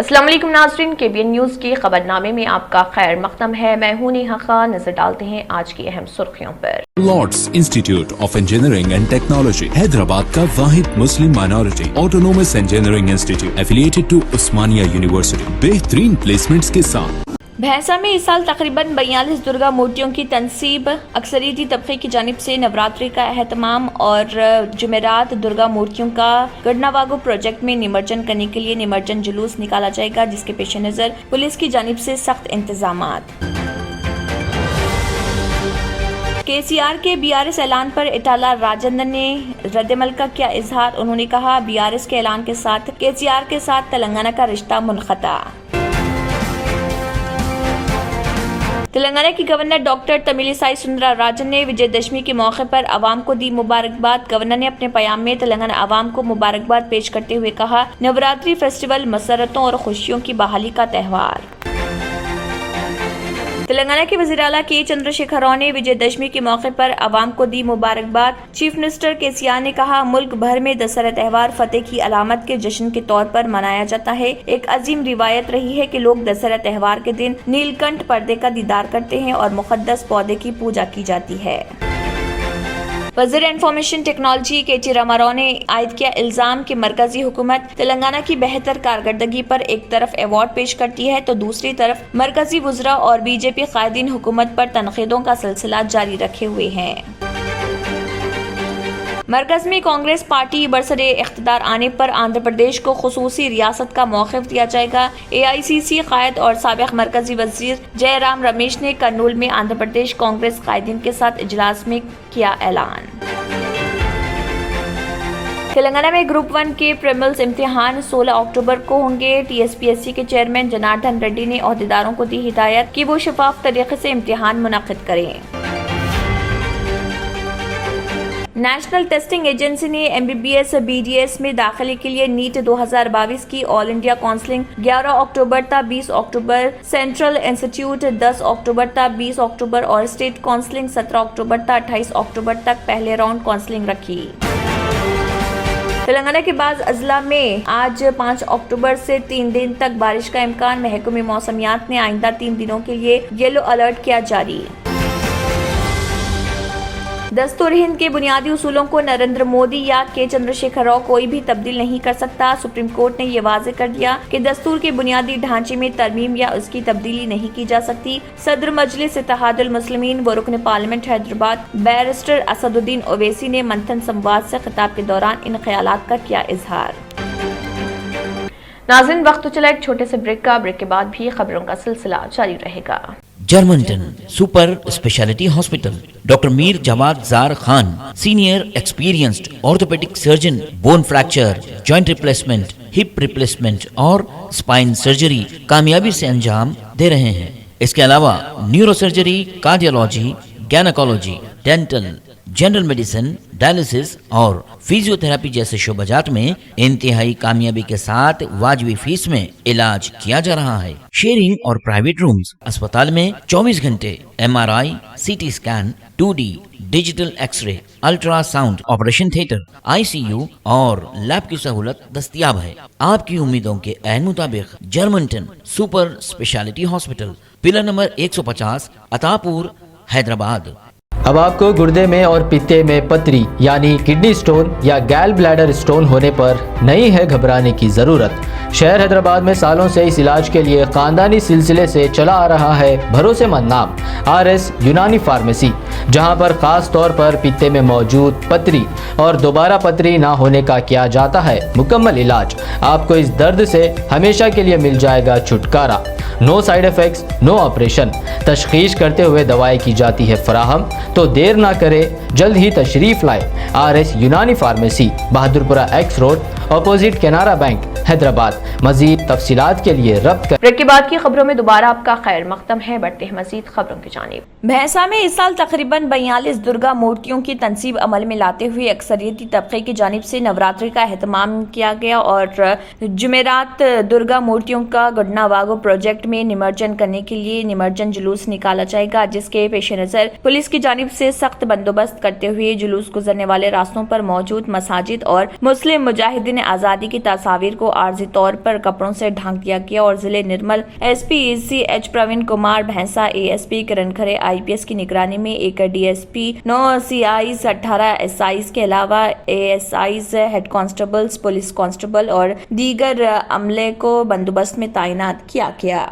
अस्सलाम वालेकुम नाज़रीन, KBN न्यूज़ की खबरनामे में आपका खैर मक़दम है। मैं हूं नेहा खान। नजर डालते हैं आज की अहम सुर्खियों पर। Lords institute of engineering and technology Hyderabad का वाहिद मुस्लिम minority autonomous engineering institute affiliated to Osmania university बेहतरीन प्लेसमेंट्स के साथ। भैंसा में इस साल तकरीबन 42 दुर्गा मूर्तियों की तनसीब। अक्सरियती तबके की जानिब से नवरात्रि का एहतमाम और जुमेरात दुर्गा मूर्तियों का गढ़नावागो प्रोजेक्ट में निमज्जन करने के लिए निमज्जन जुलूस निकाला जाएगा, जिसके पेश नज़र पुलिस की जानिब से सख्त इंतजामात। KCR के BRS ऐलान पर इटाला राजेंद्र ने रद्दमल का किया इजहार। उन्होंने कहा, BRS के ऐलान के साथ KCR के साथ तेलंगाना का रिश्ता मुनक़ता। तेलंगाना की गवर्नर डॉक्टर तमिलिसाई सुंदरराजन ने विजयदशमी के मौके पर आवाम को दी मुबारकबाद। गवर्नर ने अपने पैगाम में तेलंगाना आवाम को मुबारकबाद पेश करते हुए कहा, नवरात्रि फेस्टिवल मसरतों और खुशियों की बहाली का त्यौहार। तेलंगाना के वज़ीर आला के चंद्रशेखर राव ने विजयदशमी के मौके पर आवाम को दी मुबारकबाद। चीफ मिनिस्टर KCR ने कहा, मुल्क भर में दशहरा त्यौहार फतेह की अलामत के जश्न के तौर पर मनाया जाता है। एक अजीम रिवायत रही है कि लोग दशहरा त्यौहार के दिन नीलकंठ पर्दे का दीदार करते हैं और मुक़द्दस पौधे की पूजा की जाती है। वज़ीर इंफॉर्मेशन टेक्नोलॉजी KT रामाराव ने आयद किया इल्जाम कि मरकजी हुकूमत तेलंगाना की बेहतर कारकर्दगी पर एक तरफ अवार्ड पेश करती है तो दूसरी तरफ मरकजी वज़रा और BJP कायदीन हुकूमत पर तनक़ीदों का सिलसिला जारी रखे हुए हैं। मरकज में कांग्रेस पार्टी बरसरे इख्तिदार आने पर आंध्र प्रदेश को खुसूसी रियासत का मौक़िफ़ दिया जाएगा। AICC कायद और साबिक़ मरकजी वज़ीर जयराम रमेश ने कर्नूल में आंध्र प्रदेश कांग्रेस कायदीन के साथ इजलास में किया ऐलान। तेलंगाना में ग्रुप 1 के प्रीलिम्स इम्तिहान 16 अक्टूबर को होंगे। TSPSC के चेयरमैन जनार्दन रेड्डी ने अहदेदारों को दी हिदायत कि वो शफाफ तरीके से इम्तिहान मुनक़िद करें। नेशनल टेस्टिंग एजेंसी ने MBBS BDS में दाखिले के लिए नीट 2022 की ऑल इंडिया काउंसलिंग 11 अक्टूबर तक 20 अक्टूबर, सेंट्रल इंस्टीट्यूट 10 अक्टूबर तक 20 अक्टूबर और स्टेट काउंसलिंग 17 अक्टूबर तक 28 अक्टूबर तक पहले राउंड काउंसलिंग रखी। तेलंगाना के बाद अजला में आज 5 अक्टूबर से 3 दिन तक बारिश का इम्कान। महकमे मौसमियात ने आइंदा 3 दिनों के लिए येलो अलर्ट किया जारी। दस्तूर हिंद के बुनियादी उसूलों को नरेंद्र मोदी या के चंद्रशेखर राव कोई भी तब्दील नहीं कर सकता। सुप्रीम कोर्ट ने ये वाज़ेह कर दिया कि दस्तूर के बुनियादी ढांचे में तरमीम या उसकी तब्दीली नहीं की जा सकती। सदर मजलिस इत्तेहादुल मुस्लिमीन व रुकन पार्लियामेंट हैदराबाद बैरिस्टर असदुद्दीन ओवैसी ने मंथन संवाद से खिताब के दौरान इन ख्यालात का किया इजहार। नाज़रीन, वक्त तो चला एक छोटे से ब्रेक का। ब्रेक के बाद भी खबरों का सिलसिला जारी रहेगा। Germanton super speciality hospital, doctor Mir Jawad Zar Khan, senior experienced orthopaedic surgeon, bone fracture, joint replacement, hip replacement और स्पाइन सर्जरी कामयाबी से अंजाम दे रहे हैं। इसके अलावा neurosurgery, cardiology, gynaecology, dental, general medicine, dialysis और फिजियोथेरेपी जैसे शोबाजात में इंतहाई कामयाबी के साथ वाजिबी फीस में इलाज किया जा रहा है। शेयरिंग और प्राइवेट रूम्स, अस्पताल में 24 घंटे MRI, CT scan, 2D digital x-ray, ultrasound, operation theatre, ICU और लैब की सहूलत दस्तयाब है। आपकी उम्मीदों के ऐन मुताबिक Germanton super speciality hospital, pillar number 150, Attapur, Hyderabad. अब आपको गुर्दे में और पित्ते में पथरी यानी किडनी स्टोन या गैल ब्लैडर स्टोन होने पर नहीं है घबराने की ज़रूरत। शहर हैदराबाद में सालों से इस इलाज के लिए खानदानी सिलसिले से चला आ रहा है भरोसेमंद नाम RS यूनानी फार्मेसी, जहां पर खास तौर पर पित्ते में मौजूद पथरी और दोबारा पथरी ना होने का किया जाता है मुकम्मल इलाज। आपको इस दर्द से हमेशा के लिए मिल जाएगा छुटकारा। No side effects, no operation. तशखीस करते हुए दवाएं की जाती है फराहम, तो देर ना करे, जल्द ही तशरीफ लाए। RS Unani pharmacy, Bahadurpura X road, opposite Canara bank, Hyderabad. मजीद तफसीलात के लिए रब्त कर। ब्रेक के बाद की खबरों में दोबारा आपका खैर मकदम है। बढ़ते हैं मजीद खबरों की जानिब। भैंसा में इस साल तकरीबन 42 दुर्गा मूर्तियों की तनसीब अमल में लाते हुए अक्सरियती तबके की जानिब से नवरात्रि का एहतमाम किया गया और जुमेरात दुर्गा मूर्तियों का गढ़नावागो प्रोजेक्ट में निमज्जन करने के लिए निमज्जन जुलूस निकाला जाएगा, जिसके पेश नज़र पुलिस की जानिब से सख्त बंदोबस्त करते हुए जुलूस गुजरने वाले रास्तों पर मौजूद मसाजिद और मुस्लिम मुजाहिदीन दौरान आज़ादी की तस्वीर को आर्जी तौर पर कपड़ों से ढांक दिया गया और जिले निर्मल SPECH प्रवीण कुमार भैंसा, ASP किरण खरे IPS की निगरानी में एक DSP 9 CIs 18 SIs के अलावा ASIs head constables, police constable और दीगर अमले को बंदोबस्त में तैनात किया गया।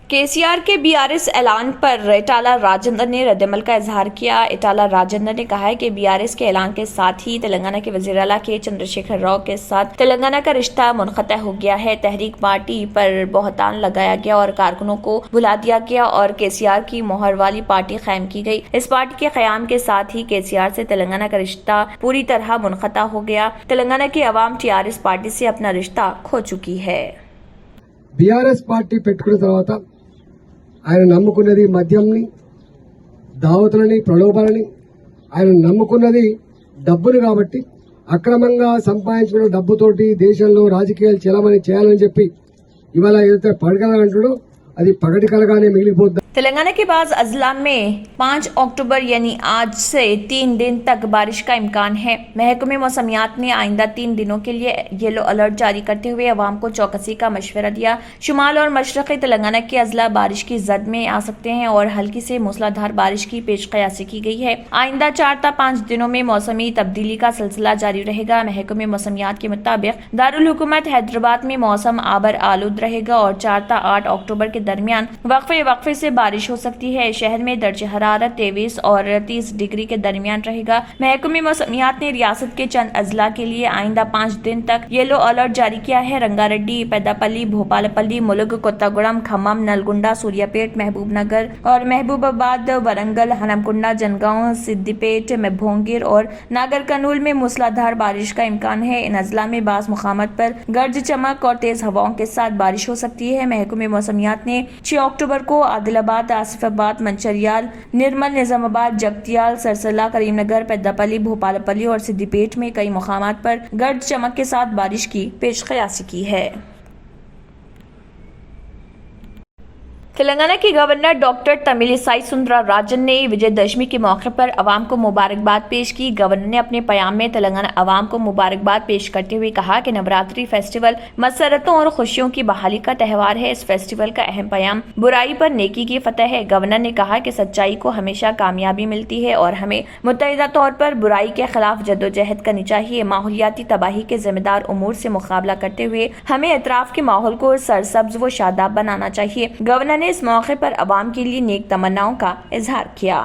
केसीआर के BRS ऐलान पर इटाला राजेंद्र ने रद्दअमल का इजहार किया। इटाला राजेंद्र ने कहा है कि BRS के ऐलान के साथ ही तेलंगाना के वज़ीर आला के चंद्रशेखर राव के साथ तेलंगाना का रिश्ता मुनक़ता हो गया है। तहरीक पार्टी पर बहतान लगाया गया और कारकुनों को भुला दिया गया और केसीआर की मोहर वाली पार्टी कायम की गई। इस पार्टी के क़याम के साथ ही केसीआर से तेलंगाना का रिश्ता पूरी तरह मुनक़ता हो गया। तेलंगाना की आवाम TRS पार्टी से अपना रिश्ता खो चुकी है। BRS పార్టీ పెట్టుకున్న తర్వాత ఆయన నమ్ముకున్నది మద్యంని, దావతులని, ప్రలోభాలని, ఆయన నమ్ముకున్నది డబ్బుని కాబట్టి అక్రమంగా సంపాదించుకున్న డబ్బుతోటి దేశంలో రాజకీయాలు చెలమని చేయాలని చెప్పి ఇవాళ ఏదైతే పడగలంటాడో అది పగటి కలగానే మిగిలిపోద్ది। तेलंगाना के बाद अजला में 5 अक्टूबर यानी आज से 3 दिन तक बारिश का इम्कान है। महकमे मौसमियात ने आइंदा 3 दिनों के लिए येलो अलर्ट जारी करते हुए अवाम को चौकसी का मशवरा दिया। शुमाल और मशरक़ी तेलंगाना के अजला बारिश की जद में आ सकते हैं और हल्की से मूसलाधार बारिश की पेशकयासी की गई है। आइंदा 4 ta 5 दिनों में मौसमी तब्दीली का सिलसिला जारी रहेगा। महकमे मौसमियात के मुताबिक दारुल हुकूमत हैदराबाद में मौसम आबर आलूद रहेगा और 4 ta 8 अक्टूबर के दरमियान वक्फे से बारिश हो सकती है। शहर में दर्ज हरारत 23 और 30 डिग्री के दरमियान रहेगा। महकमे मौसमियात ने रियासत के चंद अजला के लिए आइंदा 5 दिन तक येलो अलर्ट जारी किया है। रंगारेड्डी, पेद्दापल्ली, भोपालपल्ली, मुलुग, कोत्तागुड़म, खम्मम, नलगुंडा, सूर्यापेट, महबूब नगर और महबूबाबाद, वरंगल, हनमकुंडा, जनगांव, सिद्दीपेट, भोंगिर और नागर कर्नूल में मूसलाधार बारिश का इम्कान है। इन अजला में बास मुकामात पर गर्ज चमक और तेज हवाओं के साथ बारिश हो सकती है। महकमे मौसमियात ने 6 अक्टूबर को आदिलाबाद, आसिफाबाद, मंचरियाल, निर्मल, निजामाबाद, जगतियाल, सरसला, करीमनगर, पेद्दापल्ली, भोपालपल्ली और सिद्दीपेट में कई मुकामात पर गर्ज चमक के साथ बारिश की पेशकयासी की है। तेलंगाना के गवर्नर डॉक्टर तमिलिसाई सुंदरराजन ने विजयदशमी के मौके पर अवाम को मुबारकबाद पेश की। गवर्नर ने अपने बयान में तेलंगाना अवाम को मुबारकबाद पेश करते हुए कहा कि नवरात्रि फेस्टिवल मसरतों और खुशियों की बहाली का त्यौहार है। इस फेस्टिवल का अहम पैगाम बुराई पर नेकी की फतह है। गवर्नर ने कहा कि सच्चाई को हमेशा कामयाबी मिलती है और हमें मुत्तहिदा तौर पर बुराई के खिलाफ जद्दोजहद करनी चाहिए। माहौलियाती तबाही के जिम्मेदार उमूर से मुकाबला करते हुए हमें इतराफ के माहौल को सरसब्ज व शादाब बनाना चाहिए। गवर्नर ने इस मौके पर अवाम के लिए नेक तमन्नाओं का इजहार किया।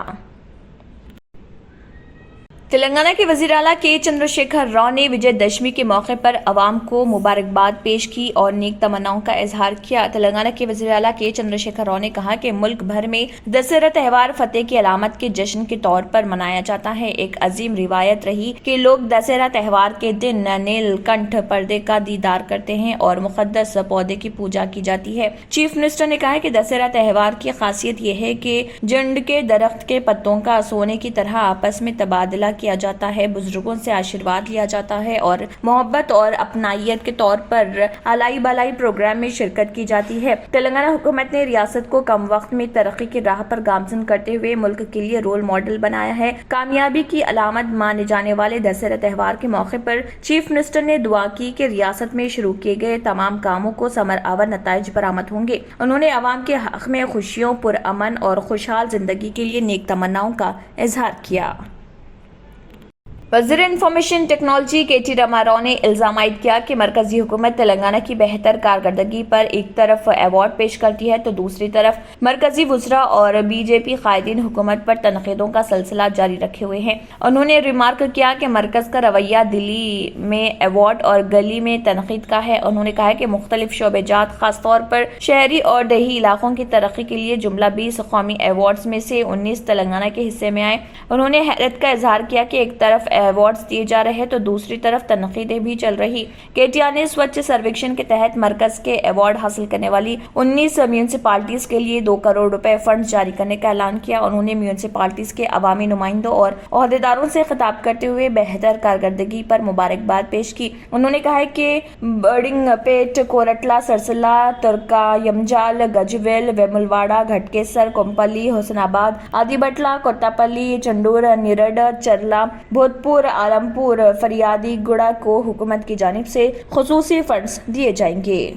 तेलंगाना के वज़ीर आला के चंद्रशेखर राव ने विजयदशमी के मौके पर अवाम को मुबारकबाद पेश की और नेक तमन्नाओं का इजहार किया। तेलंगाना के वज़ीर आला के चंद्रशेखर राव ने कहा कि मुल्क भर में दशहरा त्यौहार फतेह की अलामत के जश्न के तौर पर मनाया जाता है। एक अजीम रिवायत रही कि लोग दशहरा त्यौहार के दिन नीलकंठ पर्दे का दीदार करते हैं और मुक़द्दस पौधे की पूजा की जाती है। चीफ मिनिस्टर ने कहा कि दशहरा त्यौहार की खासियत यह है कि झंड के दरख्त के पत्तों का सोने की तरह आपस में तबादला किया जाता है, बुजुर्गों से आशीर्वाद लिया जाता है और मोहब्बत और अपनाइयत के तौर पर अलाई बलाई प्रोग्राम में शिरकत की जाती है। तेलंगाना हुकूमत ने रियासत को कम वक्त में तरक्की की राह पर गामजन करते हुए मुल्क के लिए रोल मॉडल बनाया है। कामयाबी की अलामत माने जाने वाले दशहरा त्यौहार के मौके पर चीफ मिनिस्टर ने दुआ की कि रियासत में शुरू किए गए तमाम कामों को समर आवर नताइज बरामद होंगे। उन्होंने अवाम के हक में खुशियों, पुरअमन और खुशहाल जिंदगी के लिए नेक तमन्नाओं का इजहार किया। वज़ीर इंफॉर्मेशन टेक्नोलॉजी KT रामाराव ने इल्ज़ाम आयद किया कि मरकजी हुकूमत तेलंगाना की बेहतर कारकर्दगी पर एक तरफ अवार्ड पेश करती है तो दूसरी तरफ मरकजी वज़रा और BJP कायदीन हुकूमत पर तनक़ीदों का सिलसिला जारी रखे हुए हैं। उन्होंने रिमार्क किया कि मरकज़ का रवैया दिल्ली में अवार्ड और गली में तनक़ीद का है। उन्होंने कहा कि मुख्तलिफ शोबेजात खासतौर पर शहरी और देही इलाकों की तरक्की के लिए जुमला 20 कौमी अवार्ड्स में से 19 तेलंगाना के हिस्से में आए। उन्होंने हैरत का इजहार किया कि एक तरफ ایوارڈز دیے جا رہے تو دوسری طرف تنقیدیں بھی چل رہی۔ کیٹیا نے سوچھ سرویکشن کے تحت مرکز کے ایوارڈ حاصل کرنے والی 19 میونسپالٹیز کے لیے 2 کروڑ روپے فنڈز جاری کرنے کا اعلان کیا۔ انہوں نے میونسپالٹیز کے عوامی نمائندوں اور عہدیداروں سے خطاب کرتے ہوئے بہتر کارکردگی پر مبارکباد پیش کی۔ انہوں نے کہا کہ بڑنگ پیٹ، کورٹلا، سرسلہ، ترکا یمجال، گجویل، ویملواڑہ، گھٹکیسر، کومپلی، حسن آباد، آدی بٹلہ، کوتاپلی، چنڈور، نیرڈ، چرلا، بھودپور، عالمپور، فریادی گڑا کو حکومت کی جانب سے خصوصی فنڈز دیے جائیں گے۔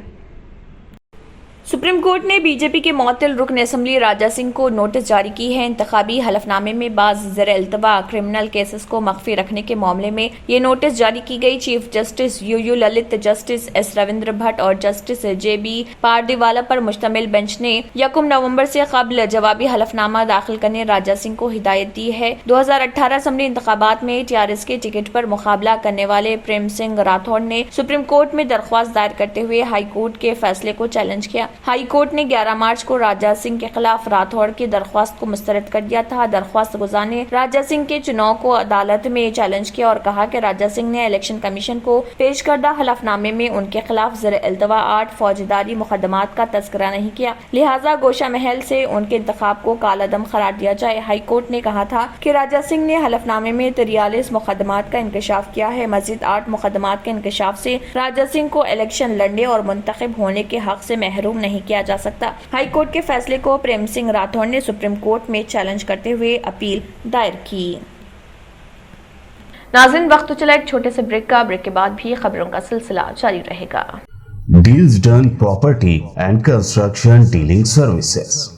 سپریم کورٹ نے بی جے پی کے معطل رکن اسمبلی راجہ سنگھ کو نوٹس جاری کی ہے۔ انتخابی حلف نامے میں بعض زیر التوا کرمنل کیسز کو مخفی رکھنے کے معاملے میں یہ نوٹس جاری کی گئی۔ Chief justice U Lalit, justice S Ravindra Bhat اور جسٹس جے بی پارڈیوالا پر مشتمل بینچ نے 1 نومبر سے قبل جوابی حلف نامہ داخل کرنے راجہ سنگھ کو ہدایت دی ہے۔ 2018 اسمبلی انتخابات میں ٹی آر ایس کے ٹکٹ پر مقابلہ کرنے والے پریم سنگھ راٹھوڑ نے سپریم کورٹ میں درخواست دائر کرتے ہوئے ہائی کورٹ کے فیصلے کو چیلنج کیا۔ ہائی کورٹ نے 11 مارچ کو راجہ سنگھ کے خلاف راٹھوڑ کی درخواست کو مسترد کر دیا تھا۔ درخواست گزار نے راجہ سنگھ کے چناؤ کو عدالت میں چیلنج کیا اور کہا کہ راجہ سنگھ نے الیکشن کمیشن کو پیش کردہ حلف نامے میں ان کے خلاف زیر التوا 8 فوجداری مقدمات کا تذکرہ نہیں کیا، لہٰذا گوشہ محل سے ان کے انتخاب کو کالعدم قرار دیا جائے۔ ہائی کورٹ نے کہا تھا کہ راجہ سنگھ نے حلف نامے میں 43 مقدمات کا انکشاف کیا ہے۔ مزید 8 مقدمات کے انکشاف سے راجہ سنگھ کو الیکشن لڑنے اور منتخب ہونے کے حق سے محروم نہیں کیا جا سکتا۔ ہائی کورٹ کے فیصلے کو پریم سنگھ راٹھوڑ نے سپریم کورٹ میں چیلنج کرتے ہوئے اپیل دائر کی۔ ناظرین، وقت تو چلا ایک چھوٹے سے بریک کا، بریک کے بعد بھی خبروں کا سلسلہ جاری رہے گا۔ Deals Done Property and Construction Dealing Services.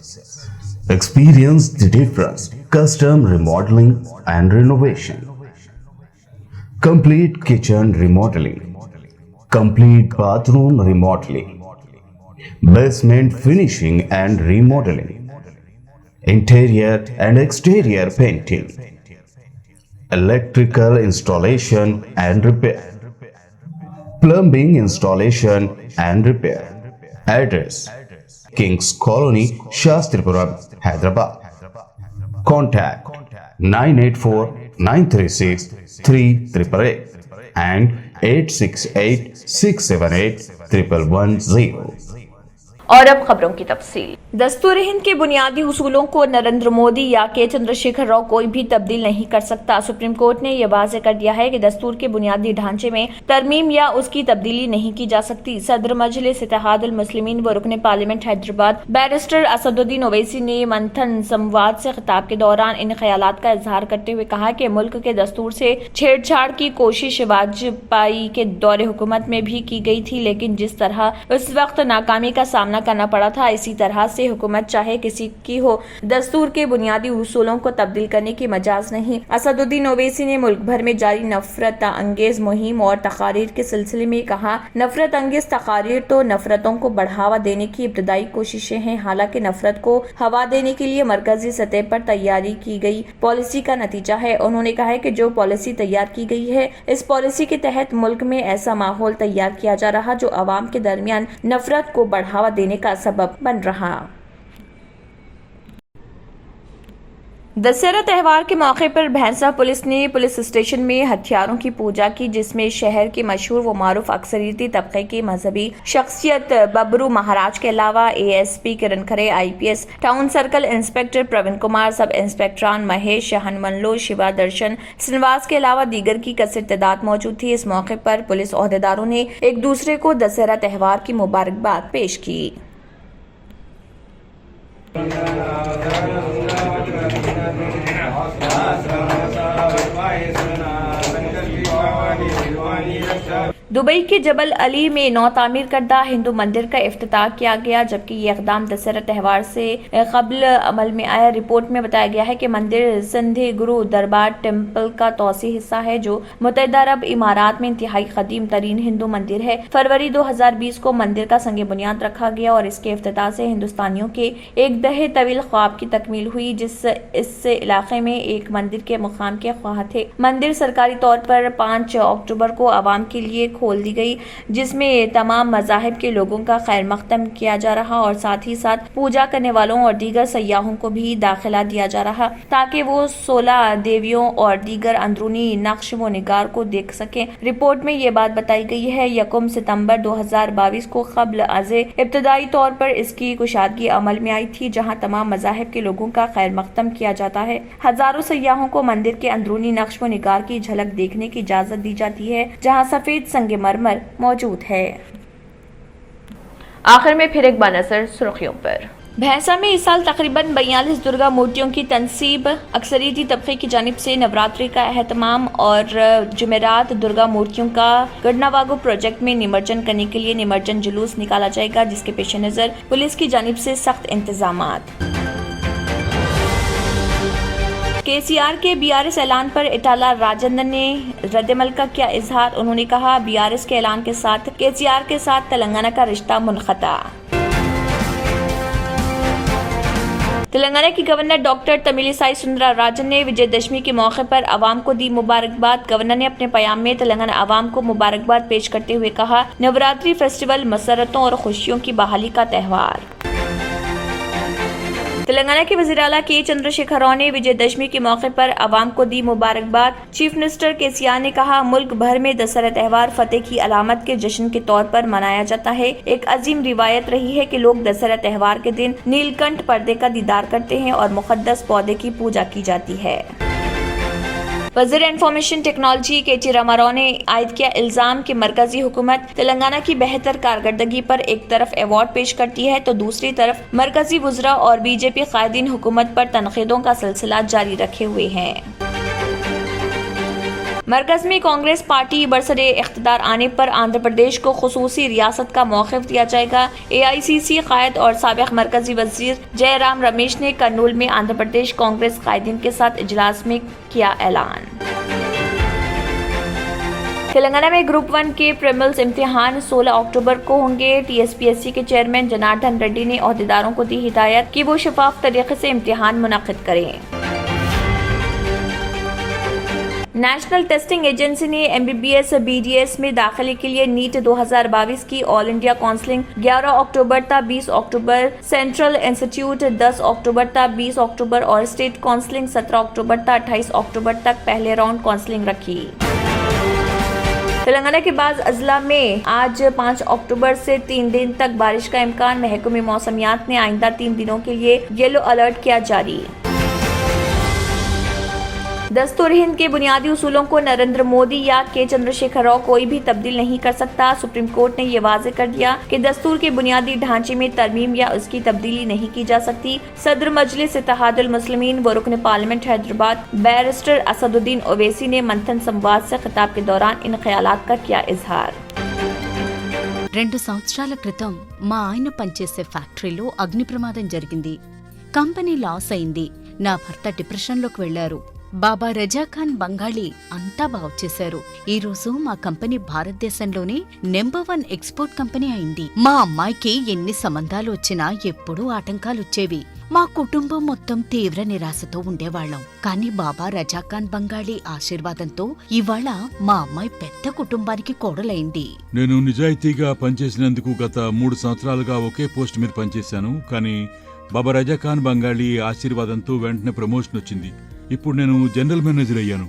Experience the difference. Custom remodeling and renovation. Complete kitchen remodeling. Complete bathroom remodeling. Basement finishing and remodeling. Interior and exterior painting. Electrical installation and repair. Plumbing installation and repair. Address: Kings Colony, Shastripuram, Hyderabad. Contact 984-936-3888 and 868-678-1110. اور اب خبروں کی تفصیل۔ دستور ہند کے بنیادی اصولوں کو نریندر مودی یا کے چندر شیکھر راؤ کوئی بھی تبدیل نہیں کر سکتا۔ سپریم کورٹ نے یہ واضح کر دیا ہے کہ دستور کے بنیادی ڈھانچے میں ترمیم یا اس کی تبدیلی نہیں کی جا سکتی۔ صدر مجلس اتحاد المسلمین و رکن پارلیمنٹ حیدرآباد بیرسٹر اسد الدین اویسی نے منتھن سمواد سے خطاب کے دوران ان خیالات کا اظہار کرتے ہوئے کہا کہ ملک کے دستور سے چھیڑ چھاڑ کی کوشش واجپئی کے دور حکومت میں بھی کی گئی تھی، لیکن جس طرح اس وقت ناکامی کا سامنا کرنا پڑا تھا، اسی طرح سے حکومت چاہے کسی کی ہو دستور کے بنیادی اصولوں کو تبدیل کرنے کی مجاز نہیں۔ اسد الدین اویسی نے ملک بھر میں جاری نفرت انگیز مہم اور تقاریر کے سلسلے میں کہا، نفرت انگیز تقاریر تو نفرتوں کو بڑھاوا دینے کی ابتدائی کوششیں ہیں، حالانکہ نفرت کو ہوا دینے کے لیے مرکزی سطح پر تیاری کی گئی پالیسی کا نتیجہ ہے۔ انہوں نے کہا کہ جو پالیسی تیار کی گئی ہے، اس پالیسی کے تحت ملک میں ایسا ماحول تیار کیا جا رہا جو عوام کے درمیان نفرت کو بڑھاوا دینے کا سبب بن رہا۔ دسہرہ تہوار کے موقع پر بھینسہ پولیس نے پولیس اسٹیشن میں ہتھیاروں کی پوجا کی، جس میں شہر کے مشہور و معروف اکثریتی طبقے کی مذہبی شخصیت ببرو مہاراج کے علاوہ اے S P Kiran Khare, I P S town circle inspector Praveen Kumar, sub انسپکٹران مہیش ہنمنلو، شیوا درشن سنواس کے علاوہ دیگر کی کثیر تعداد موجود تھی۔ اس موقع پر پولیس عہدیداروں نے ایک دوسرے کو دسہرہ تہوار کی مبارکباد پیش کی۔ دبئی کے جبل علی میں نو تعمیر کردہ ہندو مندر کا افتتاح کیا گیا، جبکہ یہ اقدام دسہرہ تہوار سے قبل عمل میں آیا۔ رپورٹ میں بتایا گیا ہے کہ مندر سندھی گرو دربار ٹیمپل کا توسیعی حصہ ہے، جو متحدہ عرب امارات میں انتہائی قدیم ترین ہندو مندر ہے۔ فروری 2020 کو مندر کا سنگ بنیاد رکھا گیا اور اس کے افتتاح سے ہندوستانیوں کے ایک دہے طویل خواب کی تکمیل ہوئی، جس اس علاقے میں ایک مندر کے مقام کے خواہاں تھے۔ مندر سرکاری طور پر 5 اکتوبر کو عوام کے لیے खोल दी गई, जिसमें तमाम मज़ाहिब के लोगों का खैर मक़दम किया जा रहा और साथ ही साथ पूजा करने वालों और दीगर सयाहों को भी दाखिला दिया जा रहा ताकि वो 16 देवियों और दीगर अंदरूनी नक्श व निगार को देख सकें। रिपोर्ट में ये बात बताई गई है 1 सितंबर 2022 को क़ब्ल अज़े इब्तदाई तौर पर इसकी कुशादगी अमल में आई थी, जहां तमाम मज़ाहिब के लोगों का खैर मक़दम किया जाता है। हजारों सयाहों को मंदिर के अंदरूनी नक्श व निगार की झलक देखने की इजाजत दी जाती है, जहां सफेद संगमरमर मौजूद है। आखिर में फिर एक बार नजर सुर्खियों पर। भैंसा में इस साल तकरीबन 42 दुर्गा मूर्तियों की तनसीब। अक्सरियती तबके की जानिब से नवरात्रि का एहतमाम और जुमेरात दुर्गा मूर्तियों का गढ़नावागो प्रोजेक्ट में निमज्जन करने के लिए निमज्जन जुलूस निकाला जाएगा, जिसके पेश नज़र पुलिस की जानिब से सख्त इंतजामात। केसीआर के बीआरएस ऐलान पर इटाला राजेंद्र ने रद्दमल का किया इजहार। उन्होंने कहा, बीआरएस के ऐलान के साथ केसीआर के साथ तेलंगाना का रिश्ता मुनक़ता। तेलंगाना की गवर्नर डॉक्टर तमिलिसाई सुंदरराजन ने विजयदशमी के मौके पर आवाम को दी मुबारकबाद। गवर्नर ने अपने पैगाम में तेलंगाना आवाम को मुबारकबाद पेश करते हुए कहा, नवरात्रि फेस्टिवल मसरतों और खुशियों की बहाली का त्यौहार। तेलंगाना के वज़ीर आला के चंद्रशेखर राव ने विजयदशमी के मौके पर आवाम को दी मुबारकबाद। चीफ मिनिस्टर केसीआर ने कहा, मुल्क भर में दशहरा त्यौहार फतेह की अलामत के जश्न के तौर पर मनाया जाता है। एक अजीम रिवायत रही है कि लोग दशहरा त्यौहार के दिन नीलकंठ पर्दे का दीदार करते हैं और मुक़द्दस पौधे की पूजा की जाती है। वज़ीर इंफॉर्मेशन टेक्नोलॉजी के रामाराव ने आयद किया इल्जाम कि मरकजी हुकूमत तेलंगाना की बेहतर कारकर्दगी पर एक तरफ अवार्ड पेश करती है तो दूसरी तरफ मरकजी वज़रा और बीजेपी कायदीन हुकूमत पर तनक़ीदों का सिलसिला जारी रखे हुए हैं। मरकज में कांग्रेस पार्टी बरसरे इख्तिदार आने पर आंध्र प्रदेश को खुसूसी रियासत का मौक़िफ़ दिया जाएगा। एआईसीसी कायद और साबिक़ मरकजी वज़ीर जयराम रमेश ने कर्नूल में आंध्र प्रदेश कांग्रेस कायदीन के साथ इजलास में किया ऐलान। तेलंगाना में ग्रुप 1 के प्रीलिम्स इम्तिहान 16 अक्टूबर को होंगे। टीएसपीएससी के चेयरमैन जनार्दन रेड्डी ने ओहदेदारों को दी हिदायत कि वो शफाफ तरीके से इम्तिहान मुनक़िद करें। नेशनल टेस्टिंग एजेंसी ने एमबीबीएस बीडीएस में दाखिले के लिए नीट 2022 की ऑल इंडिया काउंसलिंग 11 अक्टूबर तक 20 अक्टूबर, सेंट्रल इंस्टीट्यूट 10 अक्टूबर तक 20 अक्टूबर और स्टेट काउंसलिंग 17 अक्टूबर तक 28 अक्टूबर तक पहले राउंड काउंसलिंग रखी। तेलंगाना के बाद अजला में आज 5 अक्टूबर से 3 दिन तक बारिश का इम्कान। महकमे मौसमियात ने आइंदा 3 दिनों के लिए येलो अलर्ट किया जारी। दस्तूर हिंद के बुनियादी उसूलों को नरेंद्र मोदी या के चंद्रशेखर राव कोई भी तब्दील नहीं कर सकता। सुप्रीम कोर्ट ने ये वाज़ेह कर दिया कि दस्तूर के बुनियादी ढांचे में तरमीम या उसकी तब्दीली नहीं की जा सकती। सदर मजलिस इत्तेहादुल मुस्लिमीन व रुकन पार्लियामेंट हैदराबाद बैरिस्टर असदुद्दीन ओवैसी ने मंथन संवाद से खिताब के दौरान इन ख्यालात का किया इजहार। 2 సంవత్సరాల క్రితం మా ఆయన పనిచేసే ఫ్యాక్టరీలో అగ్ని ప్రమాదం జరిగింది. కంపెనీ లాస్ అయింది. నా భర్త డిప్రెషన్లోకి వెళ్లారు. బాబా రజాఖాన్ బంగాళీ అంతా బాగు చేశారు. ఈ రోజు మా కంపెనీ భారతదేశంలోనే నెంబర్ 1 ఎక్స్పోర్ట్ కంపెనీ అయింది. మా అమ్మాయికి ఎన్ని సంబంధాలు వచ్చినా ఎప్పుడూ ఆటంకాలొచ్చేవి. మా కుటుంబం మొత్తం తీవ్ర నిరాశతో ఉండేవాళ్లం. కానీ బాబా రజాఖాన్ బంగాళీ ఆశీర్వాదంతో ఇవాళ మా అమ్మాయి పెద్ద కుటుంబానికి కోడలైంది. నేను నిజాయితీగా పనిచేసినందుకు గత 3 సంవత్సరాలుగా ఒకే పోస్ట్ మీద పనిచేశాను. కానీ బాబా రజాఖాన్ బంగాళీ ఆశీర్వాదంతో వెంటనే ప్రమోషన్ వచ్చింది. ఇప్పుడు నేను జనరల్ మేనేజర్ అయ్యాను.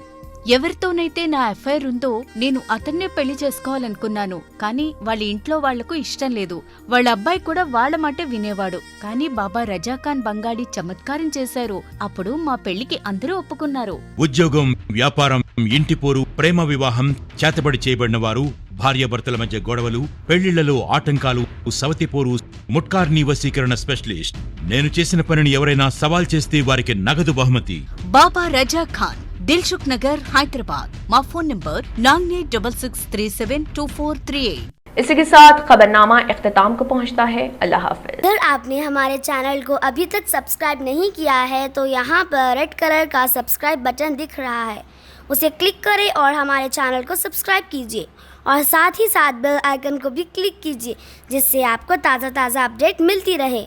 ఎవరితోనైతే నా ఎఫ్ఐఆర్ ఉందో నేను అతన్నే పెళ్లి చేసుకోవాలనుకున్నాను. కానీ వాళ్ళ ఇంట్లో వాళ్లకు ఇష్టం లేదు. వాళ్ళ అబ్బాయి కూడా వాళ్ళ మాట వినేవాడు. కానీ బాబా రజాఖాన్ బంగాళీ చమత్కారం చేశారు. అప్పుడు మా పెళ్లికి అందరూ ఒప్పుకున్నారు. ఉద్యోగం, వ్యాపారం, ఇంటి పోరు, ప్రేమ వివాహం, చేతబడి చేయబడిన వారు, భార్యాభర్తల మధ్య గొడవలు, పెళ్లిళ్లలో ఆటంకాలు, సవతిపోరు, ముట్కార్నీ వశీకరణ స్పెషలిస్ట్. నేను చేసిన పనిని ఎవరైనా సవాల్ చేస్తే వారికి నగదు బహుమతి. బాబా రజాఖాన్, दिलसुख नगर, हैदराबाद। మా फोन नंबर 9866372438। इसी के साथ खबरनामा इख्तिताम को पहुंचता है। अल्लाह हाफ़िज़। अगर आपने हमारे चैनल को अभी तक सब्सक्राइब नहीं किया है तो यहाँ पर रेड कलर का सब्सक्राइब बटन दिख रहा है, उसे क्लिक करें और हमारे चैनल को सब्सक्राइब कीजिए और साथ ही साथ बेल आइकन को भी क्लिक कीजिए, जिससे आपको ताज़ा अपडेट मिलती रहे।